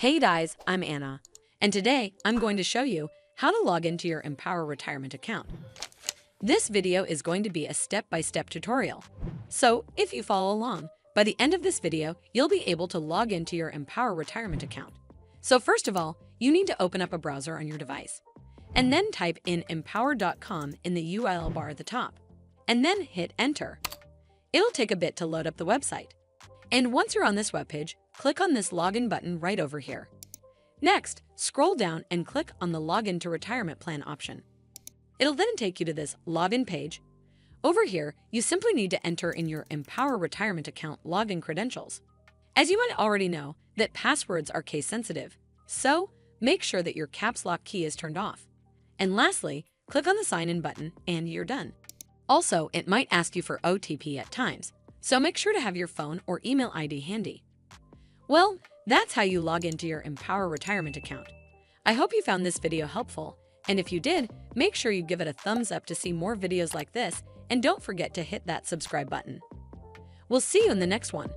Hey guys, I'm Anna, and today I'm going to show you how to log into your Empower Retirement account. This video is going to be a step-by-step tutorial, so if you follow along, by the end of this video, you'll be able to log into your Empower Retirement account. So first of all, you need to open up a browser on your device, and then type in empower.com in the URL bar at the top, and then hit enter. It'll take a bit to load up the website. And once you're on this webpage, click on this login button right over here. Next, scroll down and click on the Login to Retirement Plan option. It'll then take you to this login page. Over here, you simply need to enter in your Empower Retirement account login credentials. As you might already know, that passwords are case sensitive, so make sure that your caps lock key is turned off. And lastly, click on the sign in button and you're done. Also, it might ask you for OTP at times, so make sure to have your phone or email ID handy. Well, that's how you log into your Empower Retirement account. I hope you found this video helpful, and if you did, make sure you give it a thumbs up to see more videos like this, and don't forget to hit that subscribe button. We'll see you in the next one.